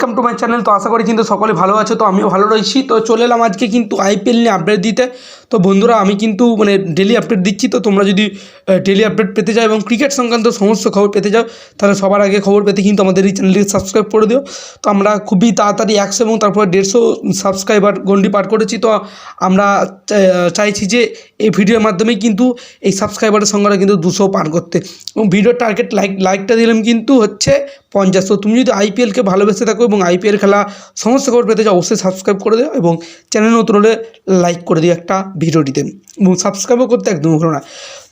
Welcome to my channel. তো আশা করি কিন্তু সকলে ভালো আছে। তো আমিও ভালো রয়েছি। তো চলে এলাম আজকে কিন্তু আইপিএল নিয়ে আপডেট দিতে। তো বন্ধুরা, আমি কিন্তু ডেলি আপডেট দিচ্ছি। তো তোমরা যদি ডেলি আপডেট পেতে চাও এবং ক্রিকেট সংক্রান্ত সমস্ত খবর পেতে চাও, তাহলে সবার আগে খবর পেতে কিন্তু আমাদের এই চ্যানেলটিকে সাবস্ক্রাইব করে দিও। তো আমরা খুবই তাড়াতাড়ি 100 এবং তারপর 150 সাবস্ক্রাইবার গন্ডি পার করেছি। তো আমরা চাইছি যে এই ভিডিওর মাধ্যমেই কিন্তু এই সাবস্ক্রাইবারের সংখ্যাটা কিন্তু 200 পার করতে, এবং ভিডিওর টার্গেট লাইকটা দিলাম কিন্তু হচ্ছে 50। তো তুমি যদি আইপিএলকে ভালোবেসে থাকো এবং আইপিএল খেলা সমস্ত খবর পেতে চাও, অবশ্যই সাবস্ক্রাইব করে দিও এবং চ্যানেল নতুন হলে লাইক করে দিও একটা ভিডিওটিতে, এবং সাবস্ক্রাইবও করতে একদম ভুলো না।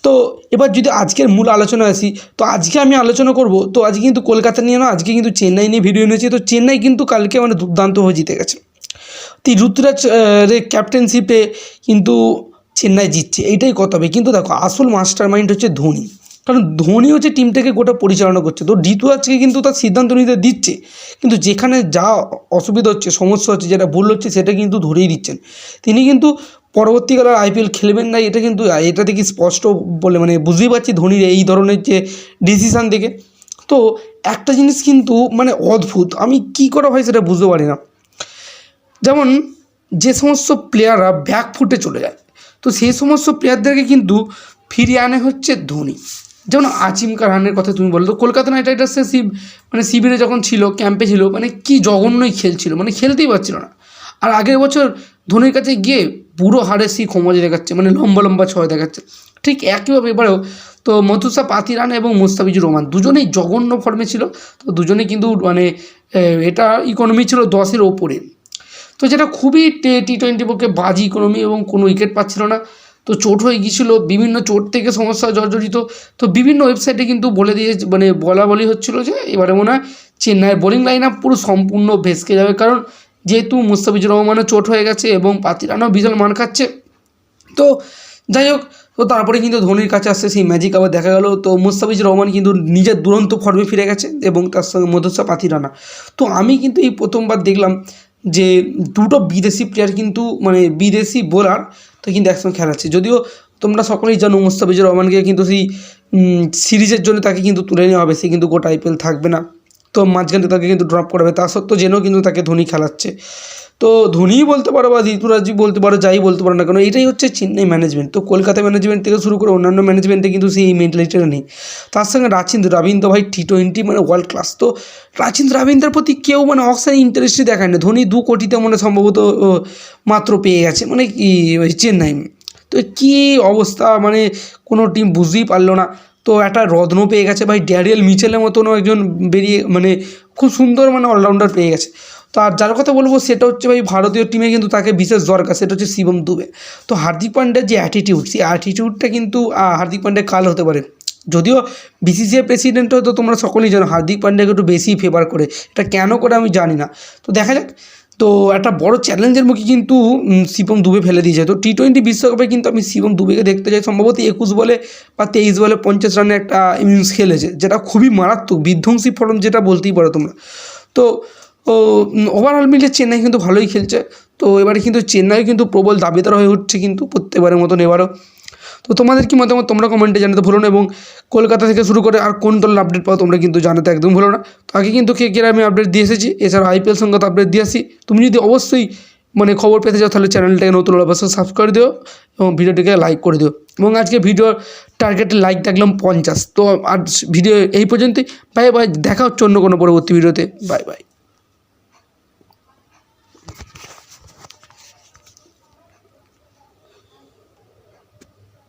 তো এবার যদি আজকের মূল আলোচনা আসি, তো আজকে আমি আলোচনা করব, তো আজকে কিন্তু কলকাতা নিয়ে না, আজকে কিন্তু চেন্নাই নিয়ে ভিডিও নিয়েছি। তো চেন্নাই কিন্তু কালকে দুর্দান্তভাবে জিতে গেছে। তো ঋতুরাজ ক্যাপ্টেনশিপে কিন্তু চেন্নাই জিতছে, এইটাই কথা হবে। কিন্তু দেখো, আসল মাস্টার মাইন্ড হচ্ছে ধোনি, কারণ ধোনি হচ্ছে টিমটাকে গোটা পরিচালনা করছে। তো ঋতুরাজকে কিন্তু তার সিদ্ধান্ত নিতে দিচ্ছে, কিন্তু যেখানে যা অসুবিধা হচ্ছে, সমস্যা হচ্ছে, যেটা ভুল হচ্ছে, সেটা কিন্তু ধরেই দিচ্ছেন। তিনি কিন্তু পরবর্তীকালে আইপিএল খেলবেন না, এটা থেকে স্পষ্ট বলে বুঝতেই পারছি ধোনির এই ধরনের যে ডিসিশান থেকে। তো একটা জিনিস কিন্তু অদ্ভুত, আমি কী করে হয় সেটা বুঝতে পারি না। যেমন যে সমস্ত প্লেয়াররা ব্যাকফুটে চলে যায়, তো সেই সমস্ত প্লেয়ারদেরকে কিন্তু ফিরিয়ে আনে হচ্ছে ধোনি। যেমন আচিমকা রানের কথা তুমি বলো, তো কলকাতা নাইট রাইডার্সের শিবিরে যখন ছিল, ক্যাম্পে ছিল, কি জঘন্যই খেলছিল, খেলতেই পারছিল না। আর আগের বছর ধোনির কাছে গিয়ে পুরো হারে ক্ষমতা দেখাচ্ছে, লম্বা লম্বা ছয় দেখাচ্ছে। ঠিক একইভাবে এবারেও তো মথুসা পাতিরান এবং মুস্তাফিজুর রহমান দুজনেই জঘন্য ফর্মে ছিল। তো দুজনেই কিন্তু এটা ইকোনমি ছিল 10-এর ওপরে। তো যেটা খুবই টি-20 পক্ষে বাজে ইকোনমি, এবং কোনো উইকেট পাচ্ছিল না। তো চোট হয়ে গিয়েছিলো, বিভিন্ন চোট থেকে সমস্যা জর্জরিত। তো বিভিন্ন ওয়েবসাইটে কিন্তু বলে দিয়ে বলা বলি হচ্ছিলো যে এবারে মনে হয় চেন্নাইয়ের বোলিং লাইন আপ পুরো সম্পূর্ণ ভেস্কে যাবে, কারণ যেহেতু মুস্তাফিজুর রহমানও চোট হয়ে গেছে এবং পাতিরানও বিশাল মার খাচ্ছে। তো যাই হোক, তো তারপরে কিন্তু ধোনির কাছে আসছে সেই ম্যাজিক আবার দেখা গেল। তো মুস্তাফিজুর রহমান কিন্তু নিজের দুরন্ত ফর্মে ফিরে গেছে, এবং তার সঙ্গে মধুসা পাতিরানা। তো আমি কিন্তু এই প্রথমবার দেখলাম যে দুটো বিদেশি প্লেয়ার কিন্তু বিদেশি বোলার তো কিন্তু একসঙ্গে খেলাচ্ছে। যদিও তোমরা সকলেই জানো মুস্তাফিজুর রহমানকে কিন্তু সেই সিরিজের জন্য তাকে কিন্তু তুলে নেওয়া হবে, সে কিন্তু গোটা আইপিএল থাকবে না। তো মাঝখানে তাকে কিন্তু ড্রপ করা হবে, তা সত্ত্বেও জেনেও কিন্তু তাকে ধোনি খেলাচ্ছে। তো ধোনিই বলতে পারো বা ঋতুরাজই বলতে পারো, যাই বলতে পারো না কেন, এটাই হচ্ছে চেন্নাই ম্যানেজমেন্ট। তো কলকাতা ম্যানেজমেন্ট থেকে শুরু করে অন্যান্য ম্যানেজমেন্টে কিন্তু সেই মেন্টালিটিটা নেই। তার সঙ্গে রবীন্দ্র ভাই টি-20 ওয়ার্ল্ড ক্লাস। তো রবীন্দ্রের প্রতি কেউ অক্সাই ইন্টারেস্টই দেখায় না। ধোনি 2 কোটিতে সম্ভবত মাত্র পেয়ে গেছে ওই চেন্নাই। তো কী অবস্থা, কোনো টিম বুঝতেই পারলো না। তো একটা রত্ন পেয়ে গেছে ভাই, ড্যারিয়েল মিচেলের মতনও একজন বেরিয়ে খুব সুন্দর অলরাউন্ডার পেয়ে গেছে। তো আর যার কথা বলবো সেটা হচ্ছে ভাই, ভারতীয় টিমে কিন্তু তাকে বিশেষ দরকার, সেটা হচ্ছে শিবম দুবে। তো হার্দিক পান্ড্যার যে অ্যাটিটিউড, সেই অ্যাটিটিউডটা কিন্তু হার্দিক পান্ড্যা কাল হতে পারে। যদিও বিসিসিআই প্রেসিডেন্ট হয়তো তোমরা সকলেই জানো হার্দিক পান্ড্যাকে একটু বেশি ফেভার করে, এটা কেন করে আমি জানি না। তো দেখা যাক। তো একটা বড় চ্যালেঞ্জের মুখে কিন্তু শিবম দুবে ফেলে দিয়েছে। তো টি-20 বিশ্বকাপে কিন্তু আমি শিবম দুবেকে দেখতে চাই। সম্ভবত 21 বলে বা 23 বলে 50 রানের একটা ইনিংস খেলেছে, যেটা খুবই মারাত্মক বিধ্বংসী ফর্ম, যেটা বলতেই পারো তোমরা। তো ওভারঅল মিলিয়ে চেন্নাই কিন্তু ভালোই খেলছে। তো এবারে কিন্তু চেন্নাই কিন্তু প্রবল দাবিদার হয়ে উঠছে কিন্তু প্রত্যেকবারের মতন এবারও। তো তোমাদের কি মতামত তোমরা কমেন্টে জানাতে ভুলো না, এবং কলকাতা থেকে শুরু করে আর কোন দলের আপডেট পাও তোমরা কিন্তু জানাতে একদম ভুলো না। তো আগে কিন্তু কে আমি আপডেট দিয়ে এসেছি, এছাড়া আইপিএল সংক্রান্ত আপডেট দিয়ে আসি। তুমি যদি অবশ্যই খবর পেতে চাও, তাহলে চ্যানেলটাকে নতুন অবশ্যই সাবস্ক্রাইব করে দিও এবং ভিডিওটিকে লাইক করে দিও। এবং আজকে ভিডিওর টার্গেটে লাইক দেখলাম 50। তো আর ভিডিও এই পর্যন্তই। বাই বাই, দেখা হচ্ছে অন্য কোনো পরবর্তী ভিডিওতে। Bye bye.